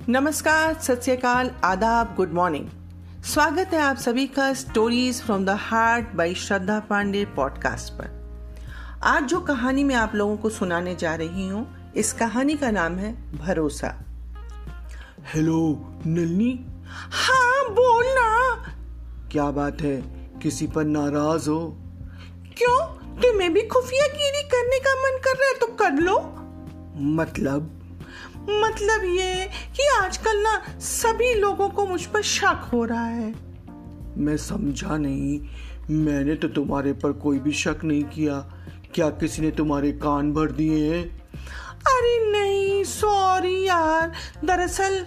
नमस्कार, सत श्री अकाल, आदाब, गुड मॉर्निंग। स्वागत है आप सभी का stories from the heart by Shraddha Pandey podcast पर। आज जो कहानी मैं आप लोगों को सुनाने जा रही हूँ, इस कहानी का नाम है भरोसा। हेलो नलिनी। हाँ बोलना। क्या बात है, किसी पर नाराज हो? क्यों, तुम्हें भी खुफियागिरी करने का मन कर रहा है तो कर लो। मतलब ये कि आजकल ना सभी लोगों को मुझ पर शक हो रहा है। मैं समझा नहीं। मैंने तो तुम्हारे पर कोई भी शक नहीं किया। क्या किसी ने तुम्हारे कान भर दिए हैं? अरे नहीं, सॉरी यार। दरअसल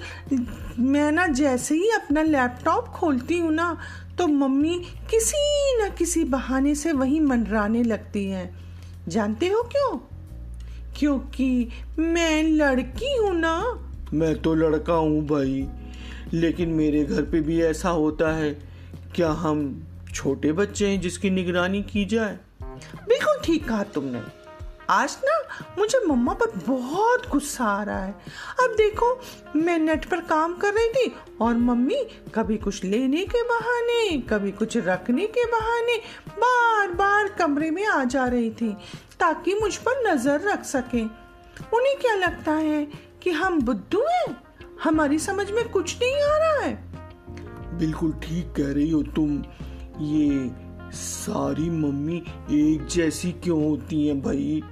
मैं ना जैसे ही अपना लैपटॉप खोलती हूँ ना, तो मम्मी किसी न किसी बहाने से वहीं मंडराने लगती हैं। जानते हो क्यों? क्योंकि मैं लड़की हूँ ना। मैं तो लड़का हूँ भाई, लेकिन मेरे घर पे भी ऐसा होता है। क्या हम छोटे बच्चे हैं जिसकी निगरानी की जाए? बिल्कुल ठीक कहा तुमने। आज ना मुझे मम्मा पर बहुत गुस्सा आ रहा है। अब देखो, मैं नेट पर काम कर रही थी और मम्मी कभी कुछ लेने के बहाने, कभी कुछ रखने के बहाने बार बार कमरे में आ जा रही थी ताकि मुझ पर नजर रख सके। उन्हें क्या लगता है कि हम बुद्धू हैं? हमारी समझ में कुछ नहीं आ रहा है। बिल्कुल ठीक कह रही हो तुम। ये सारी मम्मी एक जैसी क्यों होती हैं भाई?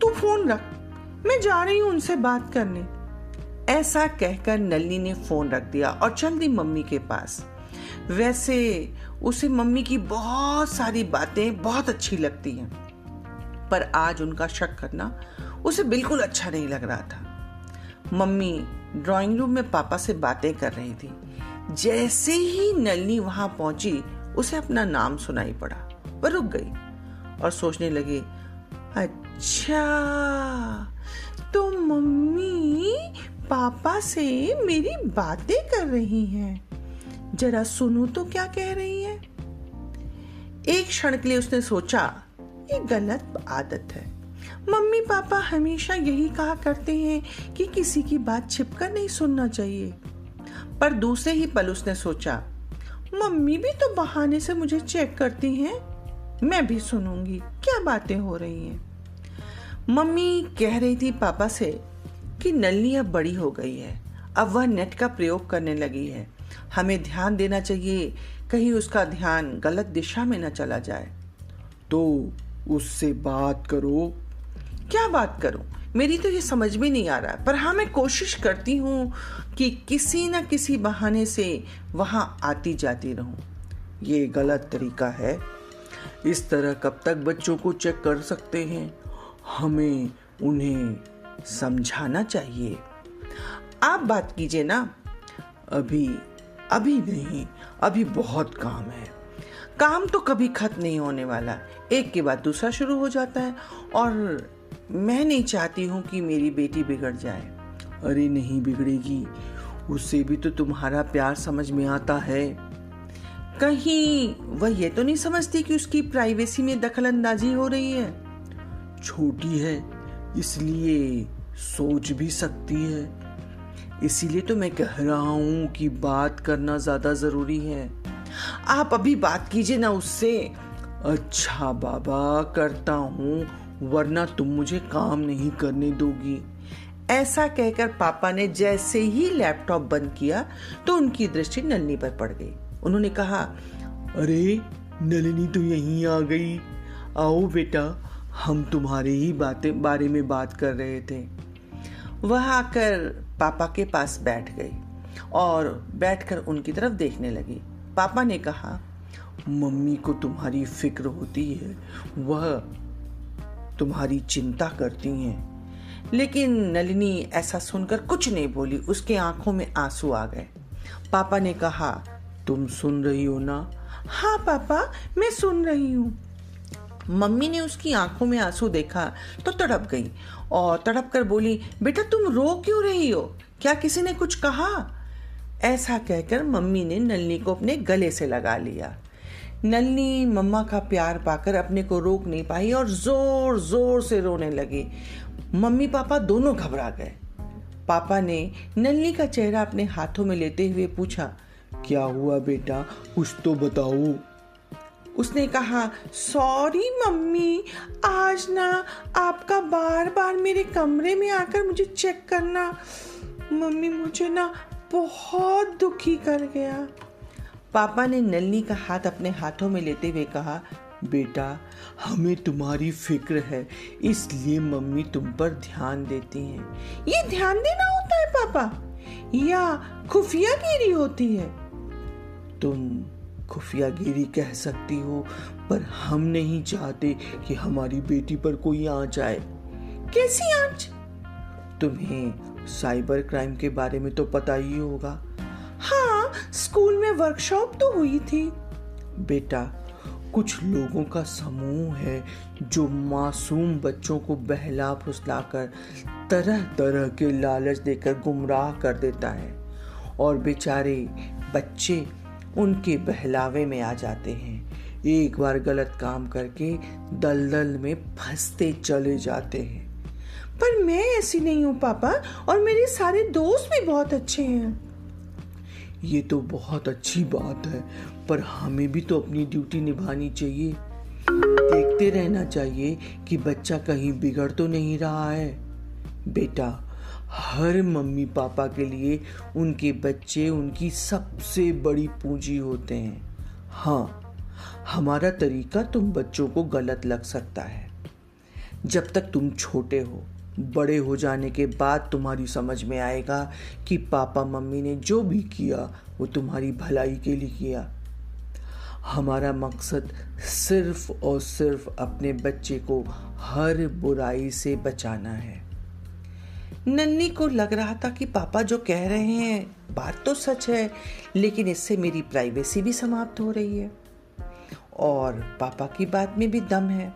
तू फोन रख, मैं जा रही हूँ उनसे बात करने। ऐसा कहकर नलिनी ने फोन रख दिया और चल दी मम्मी के पास। वैसे उसे मम्मी की बहुत सारी बातें बहुत अच्छी लगती हैं, पर आज उनका शक करना उसे बिल्कुल अच्छा नहीं लग रहा था। मम्मी ड्राइंग रूम में पापा से बातें कर रही थी। जैसे ही नलिनी वहां पहुंची, उसे अपना नाम सुनाई पड़ा। वह रुक गई और सोचने लगी, अच्छा तो मम्मी पापा से मेरी बातें कर रही हैं। जरा सुनूं तो क्या कह रही है। एक क्षण के लिए उसने सोचा, ये गलत आदत है। मम्मी पापा हमेशा यही कहा करते हैं कि किसी की बात छिपकर नहीं सुनना चाहिए। पर दूसरे ही पल उसने सोचा, मम्मी भी तो बहाने से मुझे चेक करती हैं, मैं भी सुनूंगी क्या बातें हो रही हैं। मम्मी कह रही थी पापा से कि नलिनी अब बड़ी हो गई है, अब वह नेट का प्रयोग करने लगी है, हमें ध्यान देना चाहिए, कहीं उसका ध्यान गलत दिशा में न चला जाए। तो उससे बात करो। क्या बात करूं, मेरी तो ये समझ में नहीं आ रहा, पर हाँ मैं कोशिश करती हूँ कि किसी न किसी बहाने से वहां आती जाती रहूं। ये गलत तरीका है। इस तरह कब तक बच्चों को चेक कर सकते हैं? हमें उन्हें समझाना चाहिए। आप बात कीजिए ना। अभी नहीं, अभी बहुत काम है। काम तो कभी खत्म नहीं होने वाला, एक के बाद दूसरा शुरू हो जाता है, और मैं नहीं चाहती हूँ कि मेरी बेटी बिगड़ जाए। अरे नहीं बिगड़ेगी, उससे भी तो तुम्हारा प्यार समझ में आता है। कहीं वह ये तो नहीं समझती कि उसकी प्राइवेसी में दखलंदाजी हो रही है? छोटी है इसलिए सोच भी सकती है। इसीलिए तो मैं कह रहा हूँ कि बात करना ज्यादा जरूरी है। आप अभी बात कीजिए ना उससे। अच्छा बाबा, करता हूँ, वरना तुम मुझे काम नहीं करने दोगी। ऐसा कहकर पापा ने जैसे ही लैपटॉप बंद किया तो उनकी दृष्टि नलिनी पर पड़ गई। उन्होंने कहा, अरे नलिनी तो यहीं आ गई। आओ बेटा, हम तुम्हारे ही बारे में बात कर रहे थे। वह आकर पापा के पास बैठ गई और बैठकर उनकी तरफ देखने लगी। पापा ने कहा, मम्मी को तुम्हारी फिक्र होती है, वह तुम्हारी चिंता करती हैं। लेकिन नलिनी ऐसा सुनकर कुछ नहीं बोली, उसके आंखों में आंसू आ गए। पापा ने कहा, तुम सुन रही हो ना? हाँ पापा, मैं सुन रही हूँ। मम्मी ने उसकी आंखों में आंसू देखा तो तड़प गई और तड़प कर बोली, बेटा तुम रो क्यों रही हो? क्या किसी ने कुछ कहा? ऐसा कहकर मम्मी ने नलिनी को अपने गले से लगा लिया। नलिनी मम्मा का प्यार पाकर अपने को रोक नहीं पाई और जोर जोर से रोने लगी। मम्मी पापा दोनों घबरा गए। पापा ने नल्ली का चेहरा अपने हाथों में लेते हुए पूछा, क्या हुआ बेटा, कुछ तो बताओ। उसने कहा, सॉरी मम्मी, आज ना आपका बार बार मेरे कमरे में आकर मुझे चेक करना मम्मी मुझे ना बहुत दुखी कर गया। पापा ने नल्ली का हाथ अपने हाथों में लेते हुए कहा, बेटा हमें तुम्हारी फिक्र है, इसलिए मम्मी तुम पर ध्यान देती हैं। ये ध्यान देना होता है पापा, या खुफियागिरी होती है? तुम खुफियागिरी कह सकती हो, पर हम नहीं चाहते कि हमारी बेटी पर कोई आंच आए। कैसी आंच? तुम्हें साइबर क्राइम के बारे में तो पता ही होगा। हाँ, स्कूल में वर्कशॉप तो हुई थी। बेटा, कुछ लोगों का समूह है जो मासूम बच्चों को बहला फुसलाकर तरह तरह के लालच देकर गुमराह कर देता है और बेचारे बच्चे उनके बहलावे में आ जाते हैं। एक बार गलत काम करके दलदल में फंसते चले जाते हैं। पर मैं ऐसी नहीं हूँ पापा, और मेरे सारे दोस्त भी बहुत अच्छे हैं। ये तो बहुत अच्छी बात है, पर हमें भी तो अपनी ड्यूटी निभानी चाहिए। देखते रहना चाहिए कि बच्चा कहीं बिगड़ तो नहीं रहा है। बेटा, हर मम्मी पापा के लिए उनके बच्चे उनकी सबसे बड़ी पूंजी होते हैं। हाँ, हमारा तरीका तुम बच्चों को गलत लग सकता है। जब तक तुम छोटे हो, बड़े हो जाने के बाद तुम्हारी समझ में आएगा कि पापा मम्मी ने जो भी किया वो तुम्हारी भलाई के लिए किया। हमारा मकसद सिर्फ और सिर्फ अपने बच्चे को हर बुराई से बचाना है। नन्ही को लग रहा था कि पापा जो कह रहे हैं बात तो सच है, लेकिन इससे मेरी प्राइवेसी भी समाप्त हो रही है और पापा की बात में भी दम है।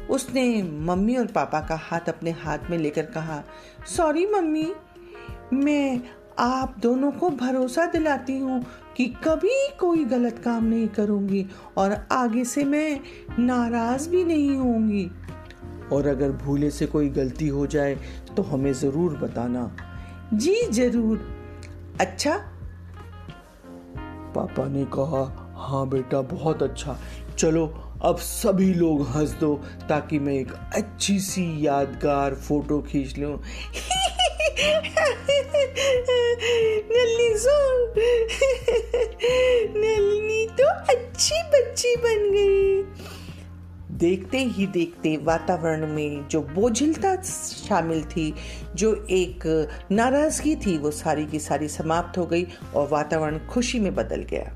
उसने मम्मी और पापा का हाथ अपने हाथ में लेकर कहा, सॉरी मम्मी, मैं आप दोनों को भरोसा दिलाती हूँ कि कभी कोई गलत काम नहीं करूँगी और आगे से मैं नाराज भी नहीं होंगी। और अगर भूले से कोई गलती हो जाए तो हमें जरूर बताना। जी जरूर। अच्छा? पापा ने कहा, हाँ बेटा, बहुत अच्छा। चलो अब सभी लोग हंस दो ताकि मैं एक अच्छी सी यादगार फोटो खींच लूं। नलिनी तो अच्छी बच्ची बन गई। देखते ही देखते वातावरण में जो बोझिलता शामिल थी, जो एक नाराजगी थी, वो सारी की सारी समाप्त हो गई और वातावरण खुशी में बदल गया।